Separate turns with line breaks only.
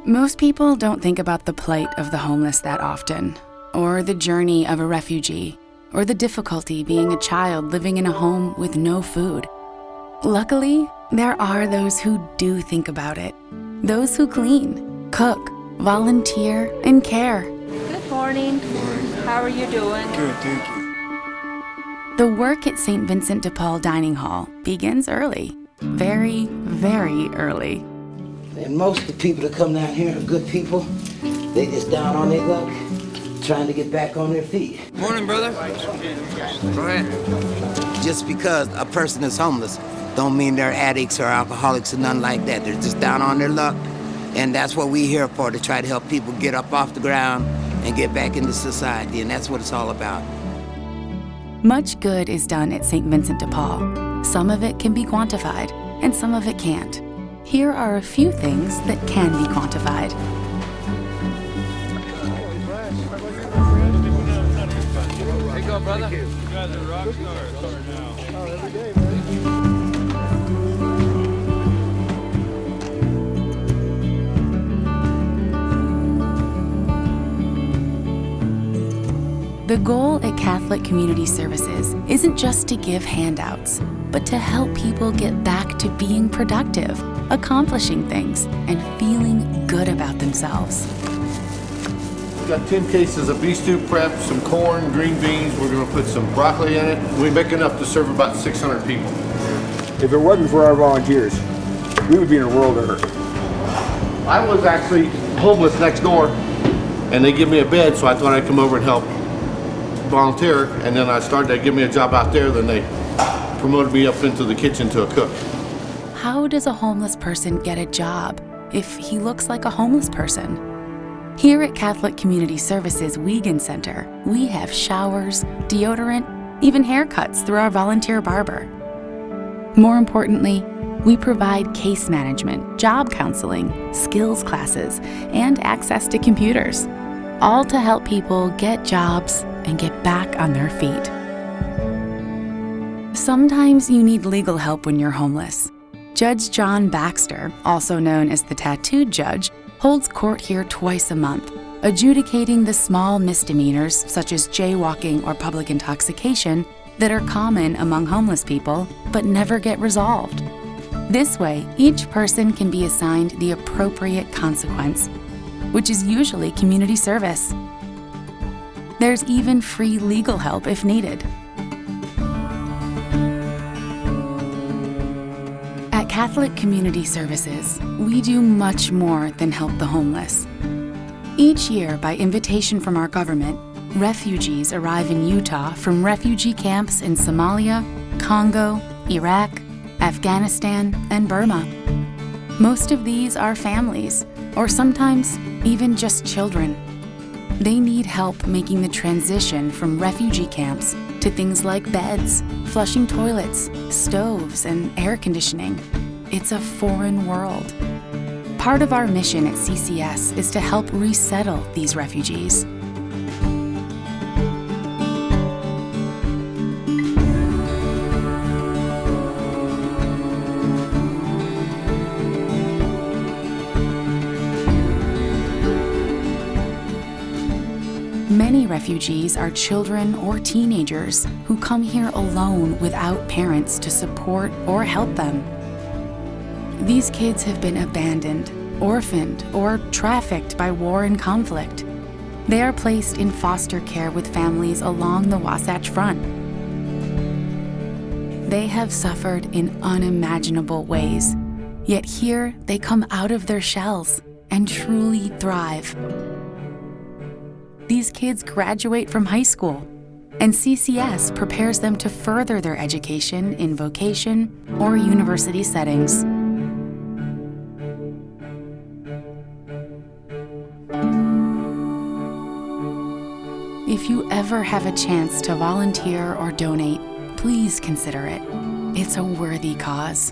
Most people don't think about the plight of the homeless that often, or the journey of a refugee, or the difficulty being a child living in a home with no food. Luckily, there are those who do think about it. Those who clean, cook, volunteer, and care.
Good morning. How are you doing?
Good, thank you.
The work at St. Vincent de Paul Dining Hall begins early. Very, very early.
And most of the people that come down here are good people. They just down on their luck, trying to get back on their feet.
Morning, brother. Go ahead.
Just because a person is homeless don't mean they're addicts or alcoholics or nothing like that. They're just down on their luck. And that's what we're here for, to try to help people get up off the ground and get back into society. And that's what it's all about.
Much good is done at St. Vincent de Paul. Some of it can be quantified, and some of it can't. Here are a few things that can be quantified.
There you go, brother. You guys are rock stars now. Oh, every day,
The goal at Catholic Community Services isn't just to give handouts, but to help people get back to being productive, accomplishing things, and feeling good about themselves.
We've got 10 cases of beef stew prep, some corn, green beans. We're gonna put some broccoli in it. We make enough to serve about 600 people.
If it wasn't for our volunteers, we would be in a world of hurt.
I was actually homeless next door, and they give me a bed, so I thought I'd come over and help volunteer, and then they give me a job out there, then they promoted me up into the kitchen to a cook.
How does a homeless person get a job if he looks like a homeless person? Here at Catholic Community Services Wiegand Center, we have showers, deodorant, even haircuts through our volunteer barber. More importantly, we provide case management, job counseling, skills classes, and access to computers, all to help people get jobs and get back on their feet. Sometimes you need legal help when you're homeless. Judge John Baxter, also known as the Tattooed Judge, holds court here twice a month, adjudicating the small misdemeanors such as jaywalking or public intoxication that are common among homeless people but never get resolved. This way, each person can be assigned the appropriate consequence, which is usually community service. There's even free legal help if needed. At Catholic Community Services, we do much more than help the homeless. Each year, by invitation from our government, refugees arrive in Utah from refugee camps in Somalia, Congo, Iraq, Afghanistan, and Burma. Most of these are families, or sometimes even just children. They need help making the transition from refugee camps to things like beds, flushing toilets, stoves, and air conditioning. It's a foreign world. Part of our mission at CCS is to help resettle these refugees. Many refugees are children or teenagers who come here alone without parents to support or help them. These kids have been abandoned, orphaned, or trafficked by war and conflict. They are placed in foster care with families along the Wasatch Front. They have suffered in unimaginable ways, yet here they come out of their shells and truly thrive. These kids graduate from high school, and CCS prepares them to further their education in vocation or university settings. If you ever have a chance to volunteer or donate, please consider it. It's a worthy cause.